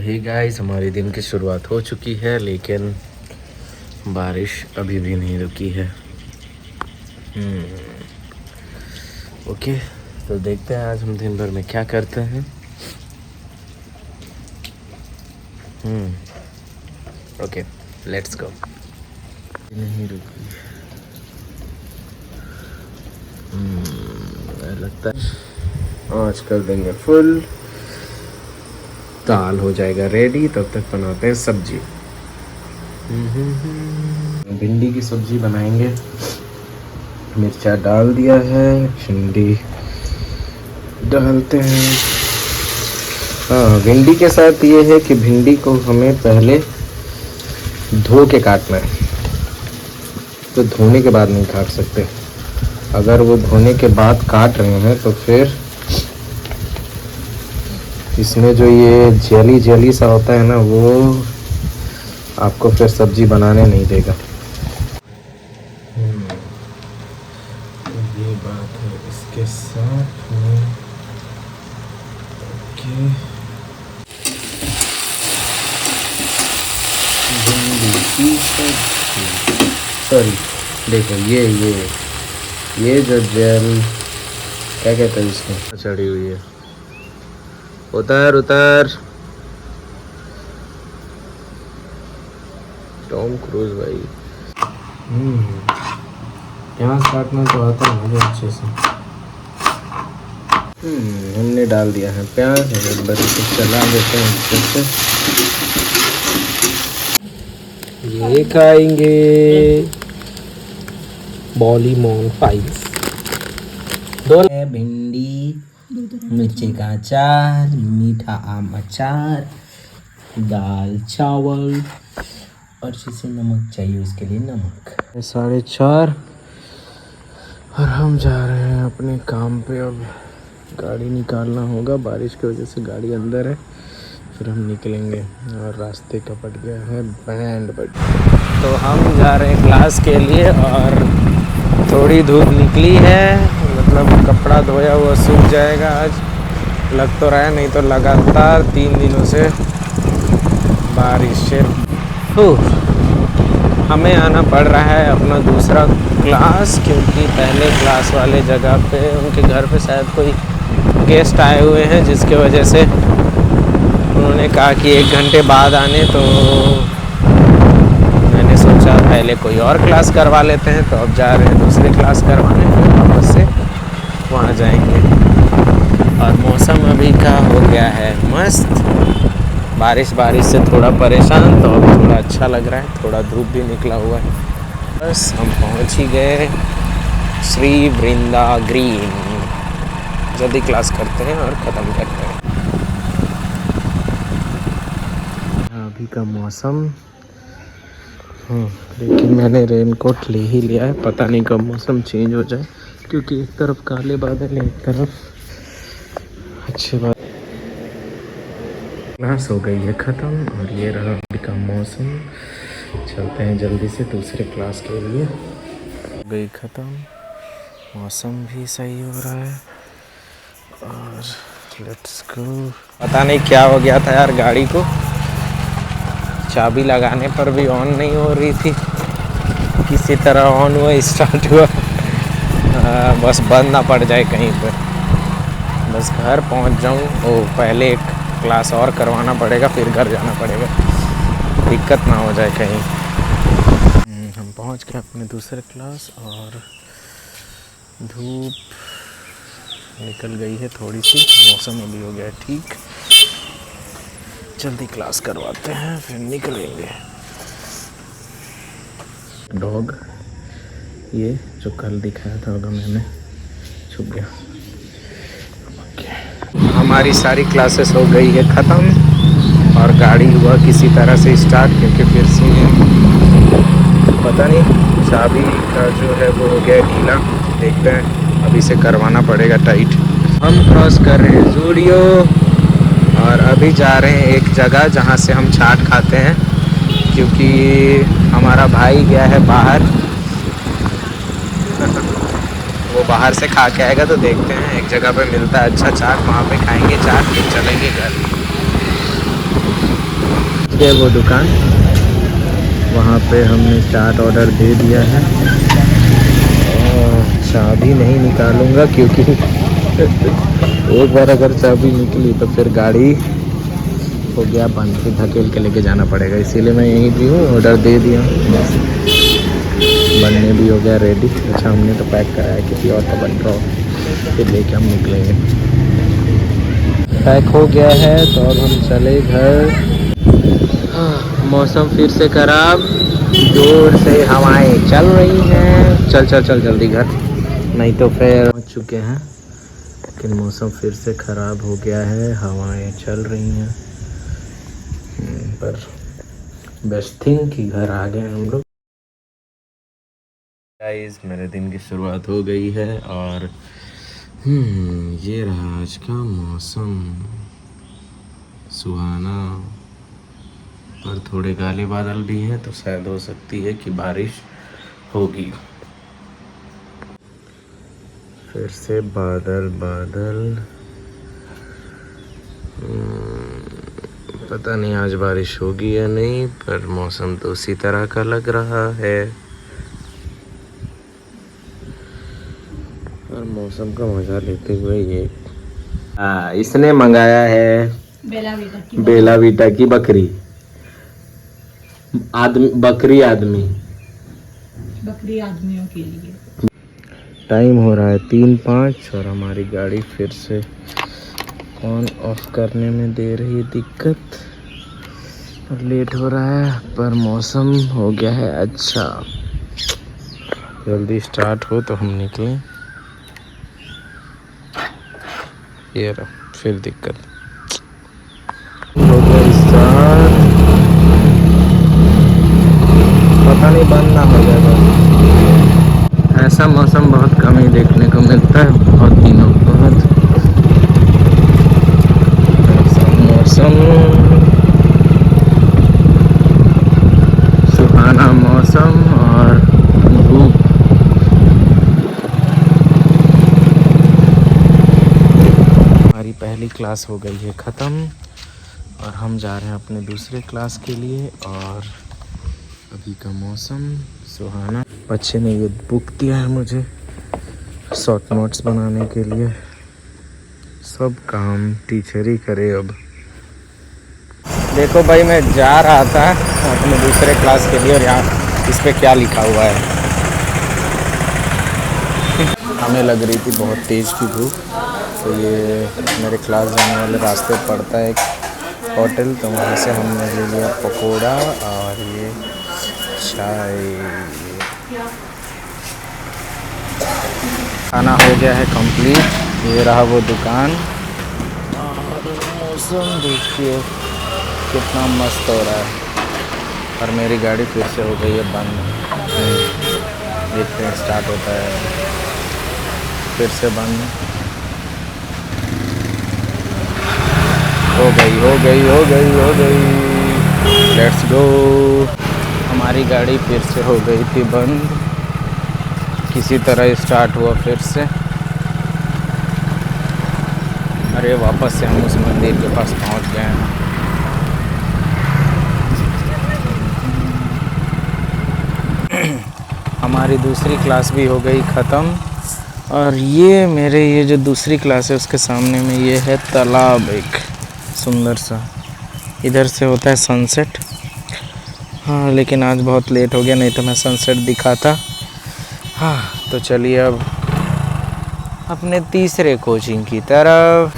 Hey guys, हमारे दिन की शुरुआत हो चुकी है लेकिन बारिश अभी भी नहीं रुकी है। ओके, तो देखते हैं आज हम दिन भर में क्या करते हैं। Okay, let's go. नहीं रुकी। लगता है आज कर देंगे फुल। दाल हो जाएगा रेडी, तब तक बनाते हैं सब्जी। भिंडी की सब्जी बनाएंगे। मिर्चा डाल दिया है, भिंडी डालते हैं। हाँ, भिंडी के साथ ये है कि भिंडी को हमें पहले धो के काटना है, तो धोने के बाद नहीं काट सकते। अगर वो धोने के बाद काट रहे हैं तो फिर इसमें जो ये जेली सा होता है ना, वो आपको फिर सब्जी बनाने नहीं देगा। ये बात है इसके साथ में। ओके, भिंडी की सब्जी। सॉरी, देखो ये जो जेल क्या कहते हैं इसको, चढ़ी हुई है। उतर टॉम क्रूज भाई। प्याज काटना तो आता है मुझे अच्छे से। हमने डाल दिया है प्याज, एक बार इसे चला देते हैं अच्छे से। ये खाएंगे बॉलीमोन फाइल्स। भिंडी, मिर्ची का अचार, मीठा आम अचार, दाल चावल और जिसे नमक चाहिए उसके लिए नमक। 4:30 और हम जा रहे हैं अपने काम पे। अब गाड़ी निकालना होगा, बारिश की वजह से गाड़ी अंदर है। फिर हम निकलेंगे और रास्ते का पड़ गया है बैंड बज। तो हम जा रहे हैं क्लास के लिए और थोड़ी धूप निकली है, मतलब कपड़ा धोया हुआ सूख जाएगा आज, लग तो रहा है। नहीं तो लगातार 3 दिनों से बारिश से हमें आना पड़ रहा है अपना दूसरा क्लास, क्योंकि पहले क्लास वाले जगह पे उनके घर पे शायद कोई गेस्ट आए हुए हैं, जिसके वजह से उन्होंने कहा कि 1 घंटे बाद आने। तो मैंने सोचा पहले कोई और क्लास करवा लेते हैं, तो अब जा रहे हैं दूसरी क्लास करवाने, फिर वापस से वहाँ जाएंगे। और मौसम अभी का हो गया है मस्त, बारिश से थोड़ा परेशान, तो अब थोड़ा अच्छा लग रहा है, थोड़ा धूप भी निकला हुआ है। बस हम पहुँच ही गए श्री वृंदा ग्रीन। जल्दी क्लास करते हैं और ख़त्म करते हैं। अभी का मौसम, लेकिन मैंने रेनकोट ले ही लिया है। पता नहीं कब मौसम चेंज हो जाए, क्योंकि एक तरफ काले बादल है, एक तरफ अच्छे बादल। क्लास हो गई है ख़त्म और ये रहा अभी का मौसम। चलते हैं जल्दी से दूसरे क्लास के लिए। हो गई ख़त्म, मौसम भी सही हो रहा है और लेट्स गो। पता नहीं क्या हो गया था यार, गाड़ी को चाबी लगाने पर भी ऑन नहीं हो रही थी, किसी तरह ऑन हुआ, स्टार्ट हुआ। बस बंद ना पड़ जाए कहीं पर, बस घर पहुंच जाऊं। पहले एक क्लास और करवाना पड़ेगा, फिर घर जाना पड़ेगा, दिक्कत ना हो जाए कहीं। हम पहुंच गए अपने दूसरे क्लास और धूप निकल गई है थोड़ी सी, मौसम अभी हो गया है ठीक। जल्दी क्लास करवाते हैं फिर निकलेंगे। डॉग ये जो कल दिखाया था होगा मैंने, छुप गया। हमारी सारी क्लासेस हो गई है ख़त्म और गाड़ी हुआ किसी तरह से स्टार्ट, क्योंकि फिर से पता नहीं चाबी का जो है वो हो गया ढीला। देखते हैं, अभी से करवाना पड़ेगा टाइट। हम क्रॉस कर रहे हैं जूडियो और अभी जा रहे हैं एक जगह जहाँ से हम चाट खाते हैं, क्योंकि हमारा भाई गया है बाहर। वो बाहर से खा के आएगा, तो देखते हैं एक जगह पे मिलता है अच्छा चाट, वहाँ पे खाएंगे चाट, फिर चलेंगे घर। गए वो दुकान, वहाँ पे हमने चाट ऑर्डर दे दिया है। और चाबी नहीं निकालूंगा क्योंकि एक बार अगर चाबी निकली तो फिर गाड़ी हो गया बंद, के धकेल के लेके जाना पड़ेगा। इसीलिए मैं यहीं भी हूँ, ऑर्डर दे दिया हूँ, बस बनने भी हो गया रेडी। अच्छा हमने तो पैक कराया है, किसी और का बन रहा हो, फिर लेके हम निकलेंगे। पैक हो गया है तो अब हम चले घर। मौसम फिर से खराब, जोर से हवाएं चल रही हैं। चल चल चल जल्दी घर, नहीं तो फिर पहुँच चुके हैं। लेकिन मौसम फिर से ख़राब हो गया है, हवाएं चल रही हैं। पर बेस्ट थिंग कि घर आ गए हम लोग। गाइस मेरे दिन की शुरुआत हो गई है और ये रहा आज का मौसम, सुहाना। पर थोड़े काले बादल भी हैं तो शायद हो सकती है कि बारिश होगी। फिर से बादल बादल। पता नहीं आज बारिश होगी या नहीं, पर मौसम तो उसी तरह का लग रहा है। और मौसम का मजा लेते हुए ये इसने मंगाया है बेला वीटा की बकरी। बकरी आदमियों के लिए। टाइम हो रहा है 3:05 और हमारी गाड़ी फिर से ऑन ऑफ करने में दे रही है दिक्कत और लेट हो रहा है। पर मौसम हो गया है अच्छा, जल्दी स्टार्ट हो तो हम निकलें। ये रहा फिर दिक्कत हो गया स्टार्ट, पता नहीं बंद ना हो जाएगा। ऐसा मौसम बहुत कम ही देखने को मिलता है, बहुत दिनों बाद ऐसा मौसम, सुहाना मौसम और धूप। हमारी पहली क्लास हो गई है ख़त्म और हम जा रहे हैं अपने दूसरे क्लास के लिए। और अभी का मौसम सुहाना। बच्चे ने ये बुक दिया है मुझे शॉर्ट नोट्स बनाने के लिए। सब काम टीचर ही करे अब। देखो भाई मैं जा रहा था अपने दूसरे क्लास के लिए और यहाँ इस पे क्या लिखा हुआ है। हमें लग रही थी बहुत तेज़ की भूख, तो ये मेरे क्लास जाने वाले रास्ते पड़ता है एक होटल, तो वहाँ से हमने ले लिया पकोड़ा और ये चाय। खाना हो गया है कंप्लीट। ये रहा वो दुकान और मौसम देखिए कितना मस्त हो रहा है। और मेरी गाड़ी फिर से हो गई है बंद। देखते हैं स्टार्ट होता है, फिर से बंद हो गई। Let's go. हमारी गाड़ी फिर से हो गई थी बंद, किसी तरह स्टार्ट हुआ फिर से। अरे वापस से हम उस मंदिर के पास पहुंच गए हैं। हमारी दूसरी क्लास भी हो गई ख़त्म और ये जो दूसरी क्लास है उसके सामने में ये है तालाब, एक सुंदर सा। इधर से होता है सनसेट। हाँ लेकिन आज बहुत लेट हो गया, नहीं तो मैं सनसेट दिखाता। हाँ तो चलिए अब अपने तीसरे कोचिंग की तरफ।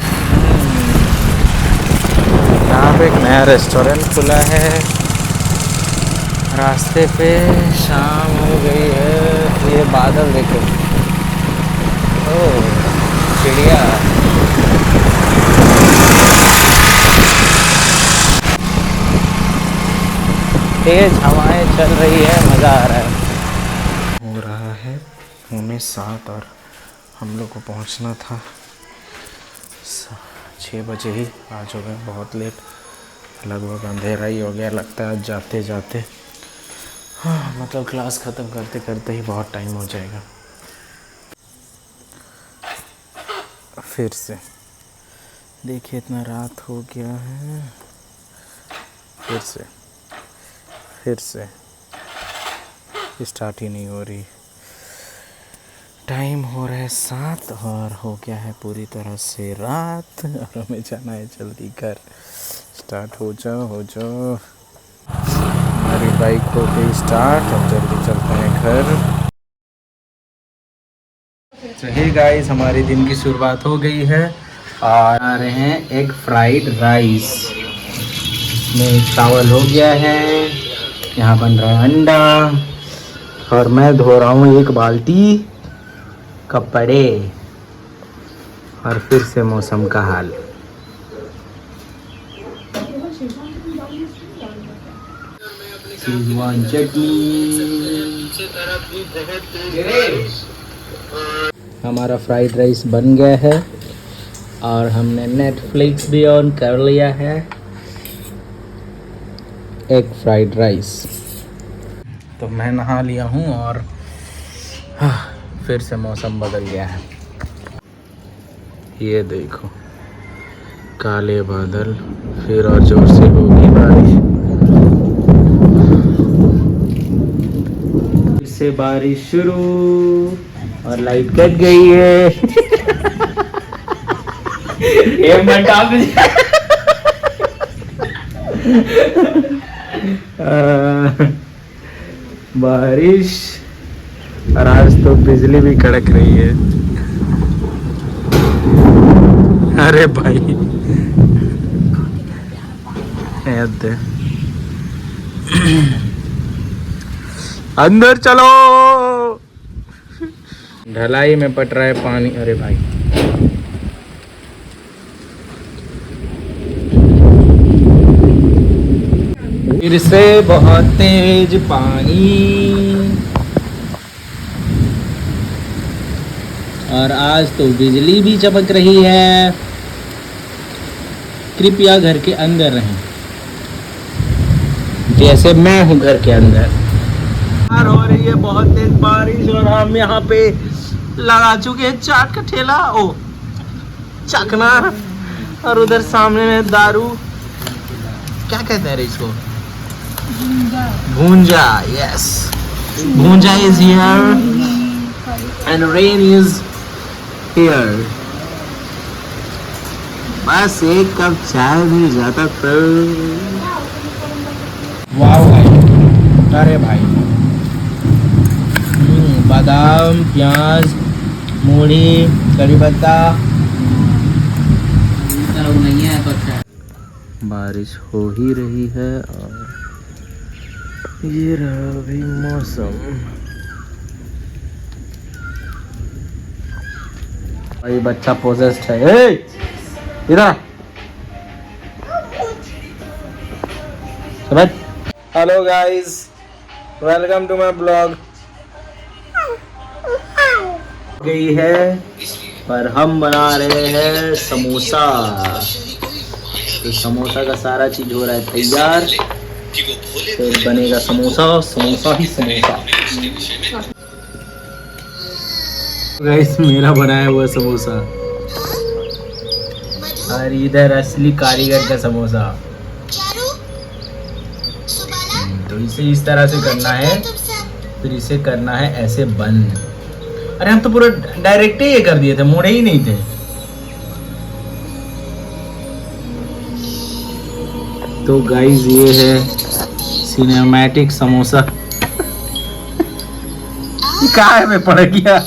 यहाँ पे एक नया रेस्टोरेंट खुला है, रास्ते पे शाम हो गई है। ये बादल देखो, ओह चिड़िया। तेज हवाएं चल रही है, मज़ा आ रहा है। हो रहा है 7:45 और हम लोग को पहुंचना था 6 बजे ही। आज हो गए बहुत लेट, लगभग अंधेरा ही हो गया लगता है जाते जाते। हाँ मतलब क्लास ख़त्म करते करते ही बहुत टाइम हो जाएगा। फिर से देखिए इतना रात हो गया है, फिर से फिर से स्टार्ट ही नहीं हो रही। टाइम हो रहा है 7 और हो गया है पूरी तरह से रात और हमें जाना है जल्दी घर। स्टार्ट हो जाओ। हमारी बाइक हो गई स्टार्ट, अब जल्दी चलते हैं घर। तो हे गाइस, हमारे दिन की शुरुआत हो गई है और आ रहे हैं एग फ्राइड राइस। इसमें चावल हो गया है, यहाँ बन रहा है अंडा और मैं धो रहा हूँ एक बाल्टी कपड़े। और फिर से मौसम का हाल। शेजवान चटनी। हमारा फ्राइड राइस बन गया है और हमने नेटफ्लिक्स भी ऑन कर लिया है। Egg fried rice. तो मैं नहा लिया हूँ और फिर से मौसम बदल गया है। ये देखो काले बादल, फिर और जोर से होगी बारिश। फिर से बारिश शुरू और लाइट कट गई है। ये मटा बारिश और आज तो बिजली भी कड़क रही है। अरे भाई अंदर चलो। ढलाई में पट रहा है पानी। अरे भाई फिर से बहुत तेज पानी और आज तो बिजली भी चमक रही है। कृपया घर के अंदर रहें जैसे मैं हूँ घर के अंदर। हो रही है बहुत तेज बारिश और हम यहाँ पे लगा चुके हैं चाट का ठेला। ओ चखना। और उधर सामने में दारू, क्या कहते हैं इसको, भूंजा। Yes, bhunja is here and rain is here. बस एक कप चाय मिल जाता तो। वाह भाई, अरे भाई बादाम, प्याज, मूली, करी पत्ता। बारिश हो ही रही है और ये रहा अभी मौसम। भाई बच्चा पोजेस्ड है। इधर hello guys, welcome to my blog. गई है पर हम बना रहे हैं समोसा। तो समोसा का सारा चीज हो रहा है तैयार, तो बनेगा समोसा। समोसा ही समोसा। गाइस मेरा बनाया हुआ समोसा और इधर असली कारीगर का समोसा। तो इसे इस तरह से करना है, फिर इसे करना है ऐसे बंद। अरे हम तो पूरा डायरेक्ट ही ये कर दिए थे, मोड़े ही नहीं थे। तो गाइस ये है सिनेमैटिक समोसा। कहाँ में पड़ गया।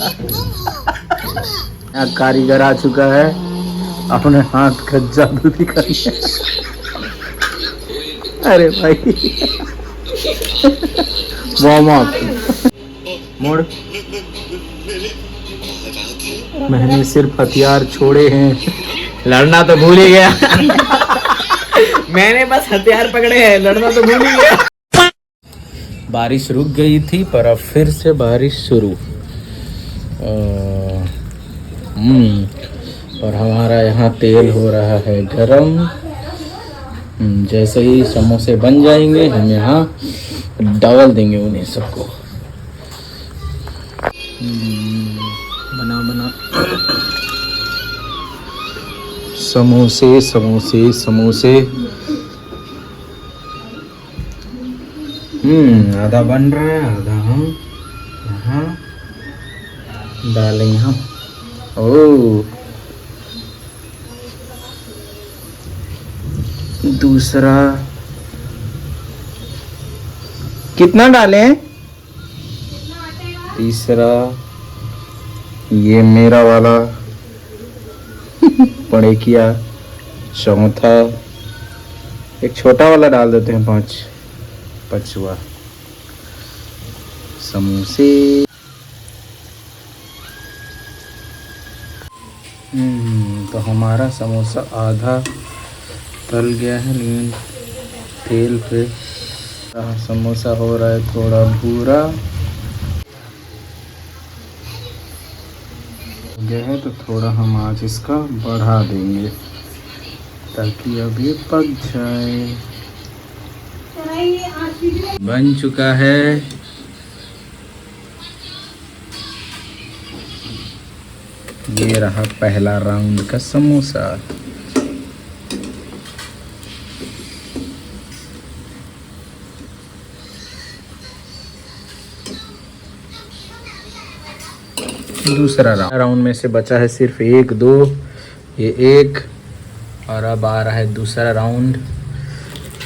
कारीगर आ चुका है, अपने हाथ का जादू दिखाइए। अरे भाई वार्म अप मोड़। मैंने सिर्फ हथियार छोड़े हैं, लड़ना तो भूल ही गया। मैंने बस हथियार पकड़े हैं, लड़ना तो भूल ही गया। बारिश रुक गई थी पर अब फिर से बारिश शुरू। और हमारा यहाँ तेल हो रहा है गरम। जैसे ही समोसे बन जाएंगे हम यहाँ डाल देंगे उन्हें सबको। बना बना समोसे समोसे समोसे। आधा बन रहा है, आधा हम यहाँ डालेंगे हम। ओ दूसरा कितना डालें? तीसरा ये मेरा वाला पड़े किया। चौथा एक छोटा वाला डाल देते हैं, पांचवा समोसे। तो हमारा समोसा आधा तल गया है, लेकिन तेल पे समोसा हो रहा है थोड़ा भूरा गया है, तो थोड़ा हम आज इसका बढ़ा देंगे ताकि अभी पक जाए। बन चुका है। ये रहा पहला राउंड का समोसा। दूसरा राउंड में से बचा है सिर्फ 1 2, ये एक, और अब आ रहा है दूसरा राउंड।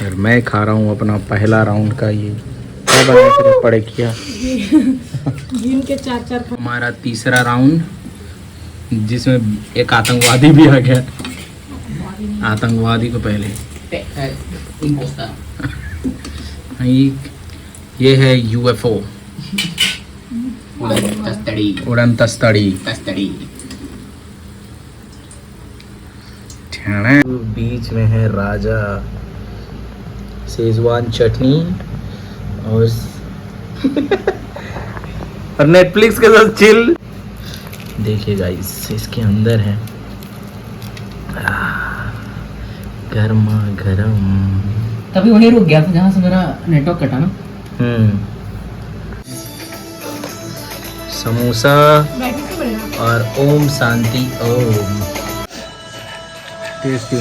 और मैं खा रहा हूँ अपना पहला राउंड का। ये क्या बना कर पड़े किया के 4 हमारा तीसरा राउंड, जिसमें एक आतंकवादी भी आ गया। आतंकवादी को पहले ये है UFO, उड़न तस्तड़ी। बीच में है राजा शेजवान चटनी और और नेटफ्लिक्स के साथ चिल। देखिए गाइस, इसके अंदर है गर्मा गरम। तभी वहीं रुक गया था जहाँ से मेरा नेटवर्क कटा ना। समोसा और ओम शांति ओम। टेस्टी।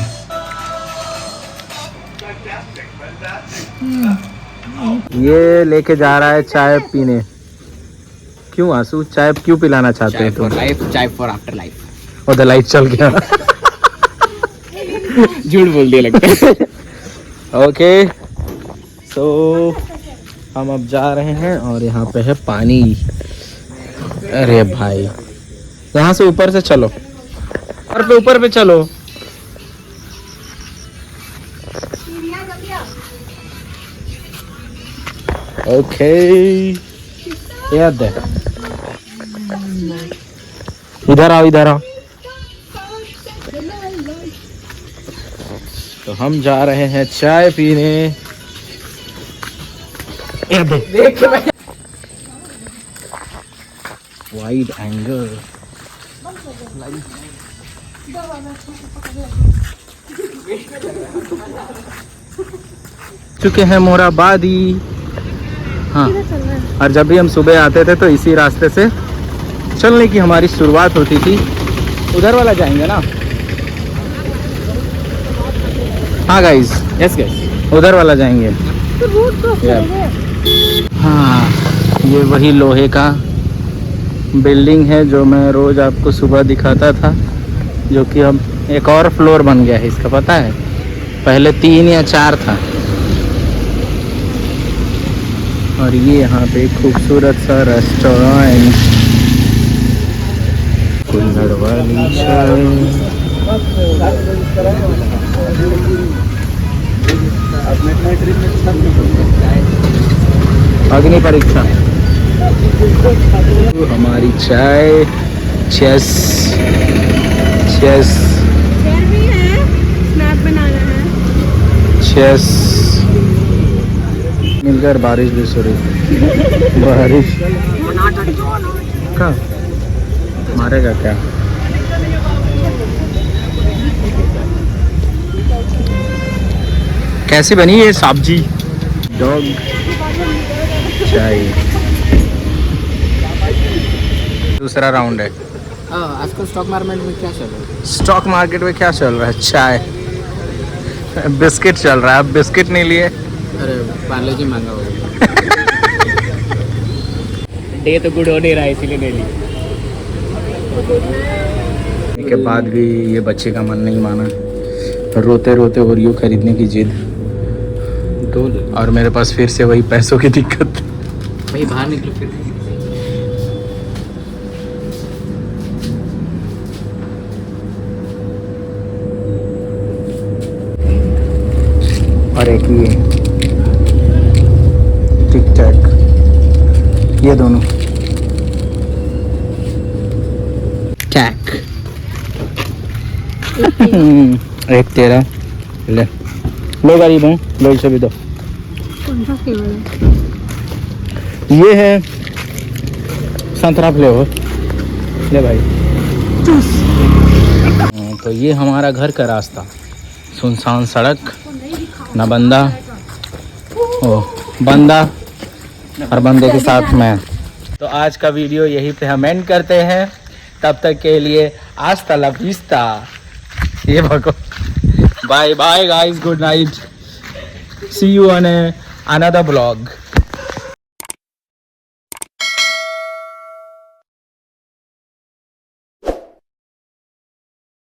ये लेके जा रहा है चाय पीने। क्यों आंसू, चाय क्यों पिलाना चाहते हैं तुम? चाय फॉर आफ्टर लाइफ। और द लाइट चल गया। झूठ बोल दिया लगता है। ओके, सो हम अब जा रहे हैं और यहाँ पे है पानी। अरे भाई, यहाँ से ऊपर से चलो, ऊपर पे चलो। ओके, याद है। इधर आओ। तो हम जा रहे हैं चाय पीने। वाइड एंगल चुके हैं मोराबादी। हाँ, और जब भी हम सुबह आते थे तो इसी रास्ते से चलने की हमारी शुरुआत होती थी। उधर वाला जाएंगे ना? हाँ गाइस, यस गाइस, उधर वाला जाएंगे। हाँ, ये वही लोहे का बिल्डिंग है जो मैं रोज आपको सुबह दिखाता था, जो कि अब एक और फ्लोर बन गया है इसका, पता है? पहले 3 या 4 था। और ये यहाँ पे खूबसूरत सा रेस्टोरेंट, कुल्हड़ वाली चाय। अग्नि परीक्षा। हमारी चाय। चेस भी है, स्नैप बनाना है। चेस मिलकर बारिश भी शुरू। बारिश का मारेगा क्या? कैसी बनी ये सब्जी? डॉग चाय। दूसरा राउंड है। आजकल स्टॉक मार्केट में क्या चल रहा है? स्टॉक मार्केट में क्या चल रहा है? चाय, बिस्किट चल रहा है। अब बिस्किट नहीं लिए? अरे पार्ले जी महंगा हो गया। डे तो गुड होने रहा है इसीलिए नहीं ली। के बाद भी ये बच्चे का मन नहीं माना, रोते रोते ओरियो खरीदने की जिद, और मेरे पास फिर से वही पैसों की दिक्कत। भाई बाहर निकलो फिर। और एक ये टिक टैक, ये दोनों टैक। एक तेरा ले लो, गरीब हूँ, लो इसे भी दो। कौन सा फ्लेवर है? ये है संतरा फ्लेवर, ले भाई। तो ये हमारा घर का रास्ता, सुनसान सड़क, ना बंदा, ओ बंदा और बंदे के साथ मैं। तो आज का वीडियो यहीं पे हम एंड करते हैं। तब तक के लिए आस्ता ला विस्ता, ये भगो, bye bye guys, good night, see you on another blog.